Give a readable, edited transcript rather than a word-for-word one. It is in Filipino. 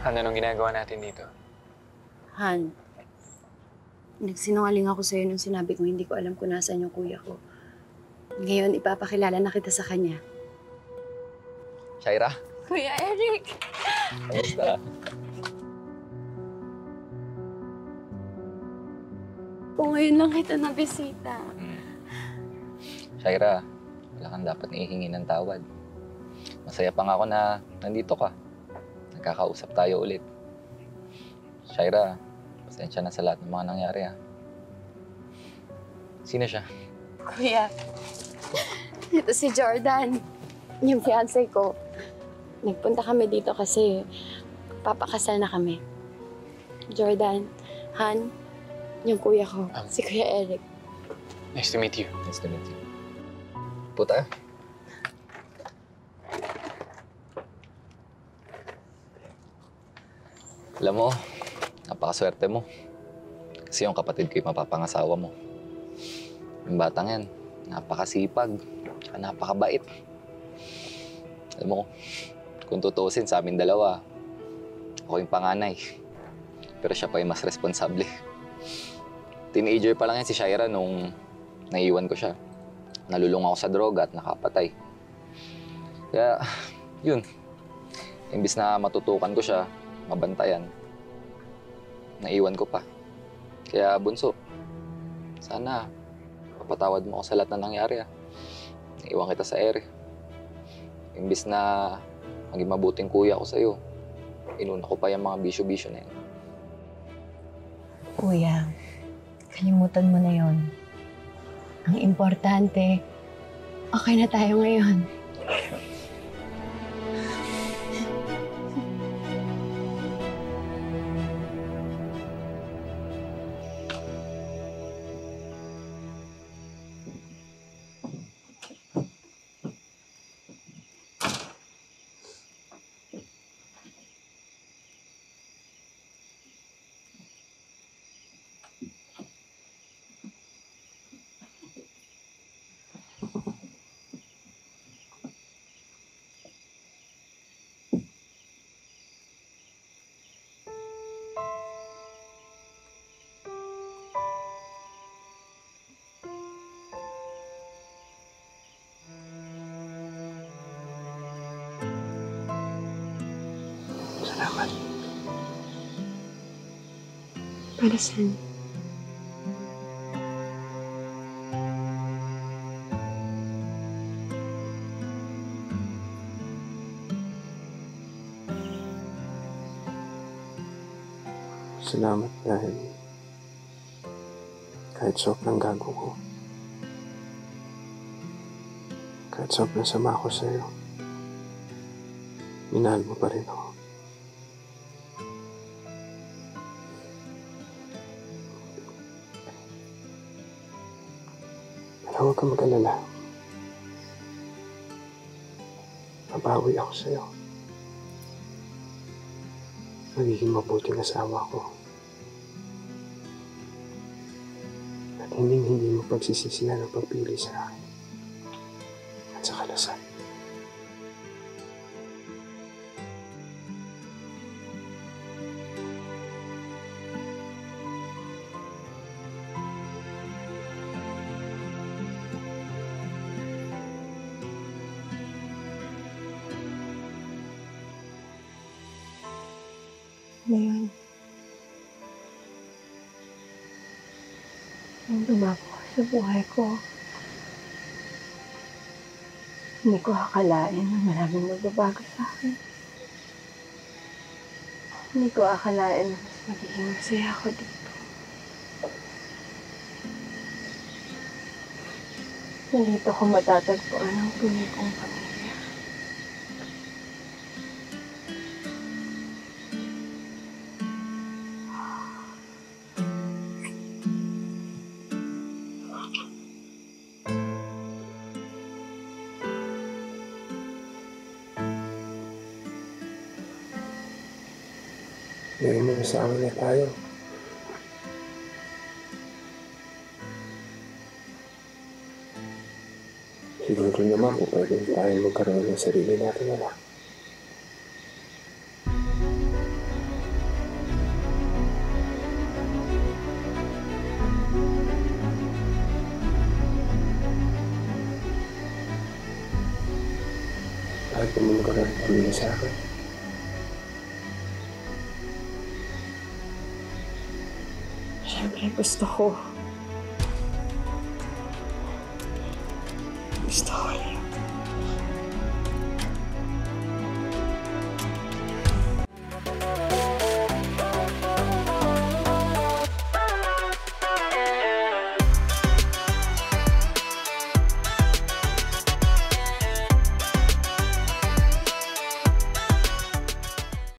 Ano nung ginagawa natin dito? Han, nagsinungaling ako sa'yo nung sinabi ko hindi ko alam kung nasaan yung kuya ko. Ngayon, ipapakilala na kita sa kanya. Shaira, Kuya Eric! kamusta? Kung ngayon lang kita nabisita. Shaira, wala kang dapat ihingi ng tawad. Masaya pa nga ako na nandito ka. Nagkakausap tayo ulit. Shaira, pasensya na sa lahat ng mga nangyari ha. Sino siya? Kuya, ito si Jordan, yung fiancé ko. Nagpunta kami dito kasi papakasal na kami. Jordan, Han, yung kuya ko, si Kuya Eric. Nice to meet you. Nice to meet you. Puta. Alam mo, napakaswerte mo. Kasi yung kapatid ko yung mapapangasawa mo. Yung batang yan, napakasipag, tsaka napakabait. Alam mo, kung tutuusin sa amin dalawa, ako yung panganay. Pero siya pa yung mas responsable. Teenager pa lang yan si Shaira nung naiiwan ko siya. Nalulung ako sa droga at nakapatay. Kaya, yun. Imbis na matutukan ko siya, mabantayan, naiwan ko pa. Kaya, bunso, sana papatawad mo ako sa lahat na nangyari. Naiwan kita sa ere. Imbis na maging mabuting kuya ko sa'yo, inuna ko pa yung mga bisyo-bisyo na yan. Kuya, kalimutan mo na yon. Ang importante, okay na tayo ngayon. Salamat. Para saan? Salamat dahil kahit sobrang gago ko, kahit sobrang sama ko sa'yo, minahal mo pa rin ako. Pero huwag kang mag-alala. Mabawi ako sa'yo. Magiging mabuting asawa ko. At hindi mo pagsisisihan ang pagpili sa akin. At sa kalasal. Ano yun? Nung lumako sa buhay ko, hindi ko akalain na maraming magbabago sa akin. Hindi ko akalain na mas magiging masaya ako dito. Nandito ko matatagpuan ang tunay kong pamilya. Ngayon mo sa amin na tayo. Siguro naman kung pwede tayo magkaroon ng sarili natin, anak. Kahit naman magkaroon ng pamilya sa akin. Siyempre, gusto ko. Gusto ko lang.